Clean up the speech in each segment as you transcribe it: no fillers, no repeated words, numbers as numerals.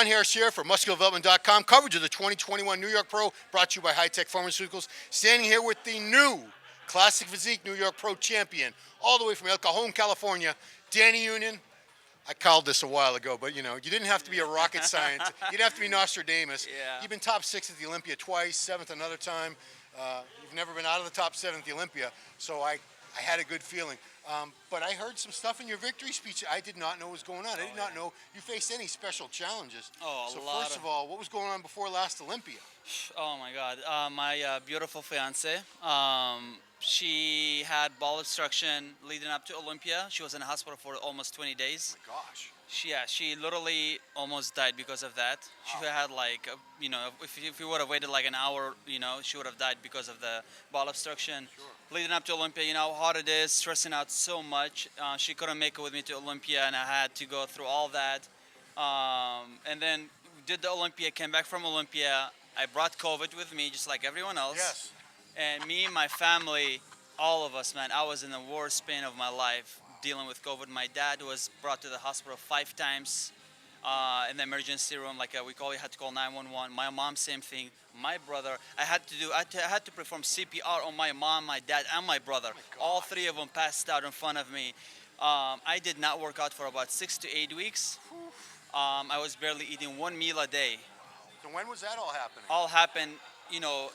Ron Harris here for MuscularDevelopment.com. Coverage of the 2021 New York Pro brought to you by High-Tech Pharmaceuticals. Standing here with the new Classic Physique New York Pro champion, all the way from El Cajon, California, Dani Younan. I called this a while ago, but you didn't have to be a rocket scientist. You didn't have to be Nostradamus. Yeah. You've been top 6 at the Olympia twice, 7th another time. You've never been out of the top 7 at the Olympia, so I had a good feeling. But I heard some stuff in your victory speech I did not know was going on. I did not know you faced any special challenges. Oh, so first of all, what was going on before last Olympia? Oh my God, my beautiful fiance. She had bowel obstruction leading up to Olympia. She was in the hospital for almost 20 days. Oh my gosh. She literally almost died because of that. She had if you would have waited like an hour, she would have died because of the bowel obstruction. Sure. Leading up to Olympia, how hard it is, stressing out so much. She couldn't make it with me to Olympia, and I had to go through all that. And then did the Olympia, came back from Olympia. I brought COVID with me, just like everyone else. Yes. And me and my family, all of us, man, I was in the worst pain of my life dealing with COVID. My dad was brought to the hospital 5 times in the emergency room. Had to call 911. My mom, same thing. My brother, I had to perform CPR on my mom, my dad, and my brother. Oh all 3 of them passed out in front of me. I did not work out for about 6 to 8 weeks. I was barely eating 1 meal a day. So when was that all happening? All happened,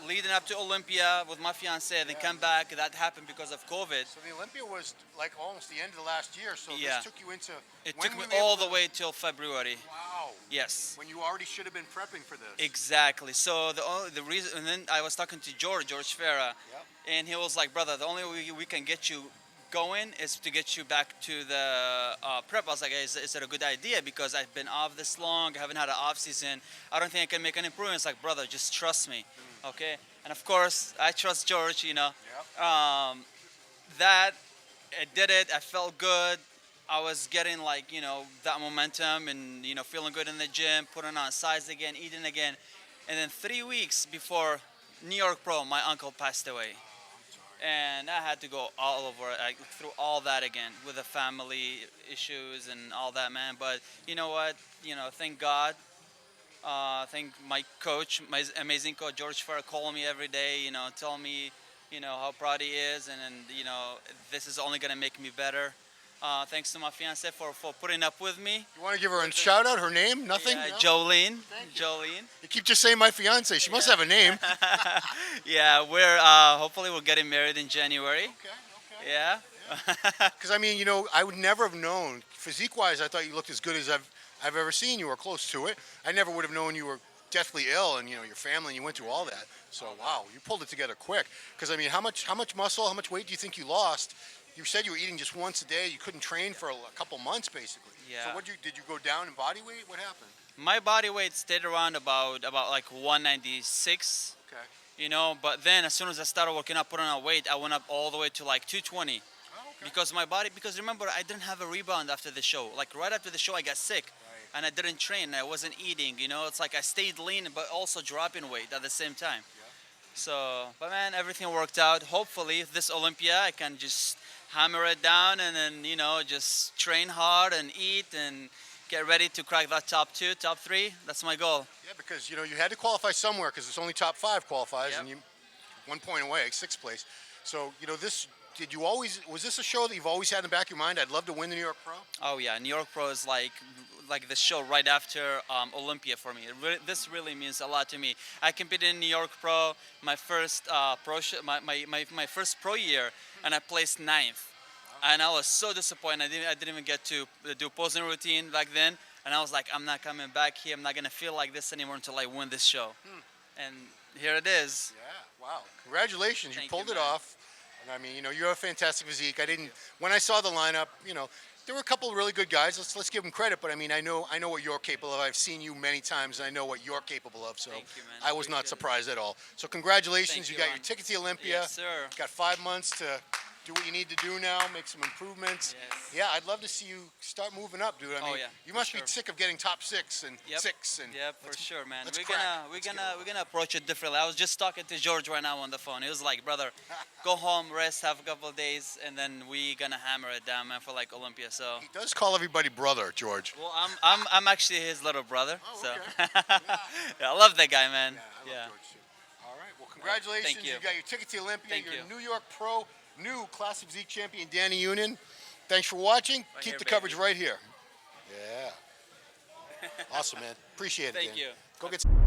leading up to Olympia with my fiance, and then come back. That happened because of COVID. So the Olympia was like almost the end of the last year. So Yeah. this took you into. It when took were me you all able the way till February. Wow. Yes. When you already should have been prepping for this. Exactly. So the reason, and then I was talking to George Farah, Yep. and he was like, "Brother, the only way we can get you going is to get you back to the prep." I was like, is it a good idea? Because I've been off this long, I haven't had an off season. I don't think I can make an improvement. It's like, brother, just trust me, okay? And of course, I trust George. Yep. That I did it. I felt good. I was getting that momentum and feeling good in the gym, putting on size again, eating again, and then 3 weeks before New York Pro, my uncle passed away. And I had to go all over through all that again with the family issues and all that, man. But you know what? Thank God. Thank my coach, my amazing coach, George Farah, calling me every day, telling me, how proud he is. And this is only going to make me better. Thanks to my fiance for putting up with me. You want to give her a shout out? Her name? Nothing? Yeah, No? Jolene. Thank you. Jolene. You keep just saying my fiance. She must have a name. Yeah, we're hopefully we're getting married in January. Okay. Yeah. Because I would never have known. Physique-wise, I thought you looked as good as I've ever seen you, or close to it. I never would have known you were deathly ill, and your family, and you went through all that. So wow, you pulled it together quick. Because how much muscle, how much weight do you think you lost? You said you were eating just once a day. You couldn't train for a couple months, basically. Yeah. So did you go down in body weight? What happened? My body weight stayed around about like 196. Okay. But then as soon as I started working out, putting on weight, I went up all the way to like 220. Oh, okay. Because remember, I didn't have a rebound after the show. Like right after the show, I got sick. Right. And I didn't train. I wasn't eating. It's like I stayed lean, but also dropping weight at the same time. Yeah. So, but man, everything worked out. Hopefully, this Olympia, I can just hammer it down and then, just train hard and eat and get ready to crack that top 2, top 3. That's my goal. Yeah, because, you had to qualify somewhere because it's only top 5 qualifies, Yep. and you 1 point away, 6th place. So, was this a show that you've always had in the back of your mind? I'd love to win the New York Pro? Oh yeah, New York Pro is like the show right after Olympia for me. This really means a lot to me. I competed in New York Pro, my first my first pro year, and I placed 9th. And I was so disappointed. I didn't even get to do posing routine back then. And I was like, I'm not coming back here. I'm not gonna feel like this anymore until I win this show. And here it is. Yeah, wow. Congratulations, you Thank pulled you, it man. off. And you have a fantastic physique. When I saw the lineup, there were a couple of really good guys. Let's give them credit. But I know what you're capable of. I've seen you many times, and I know what you're capable of. So Thank you, man. I was not Appreciate it. surprised at all. So congratulations, Thank you you, got Ron. your ticket to Olympia. Yes, sir. Got 5 months to do what you need to do now, make some improvements. Yes. Yeah, I'd love to see you start moving up, dude. I mean, yeah, you for must be sure. sick of getting top six and six and. Yeah, for sure, man. let's We're crack. gonna Let's get it we're gonna approach it differently. I was just talking to George right now on the phone. He was like, "Brother, go home, rest, have a couple of days, and then we gonna hammer it down, man, for like Olympia." So, He does call everybody brother, George. well, I'm actually his little brother. Oh, so, okay. yeah, I love that guy, man. Yeah, I love George too. All right, well, congratulations. Thank you. got your ticket to Olympia. Thank You're you. a New York pro, new Classic Physique champion, Dani Younan. Thanks for watching. Right Keep here, the coverage baby. right here. Yeah. Awesome, man. Appreciate it. Thank Dani. you. Go get some.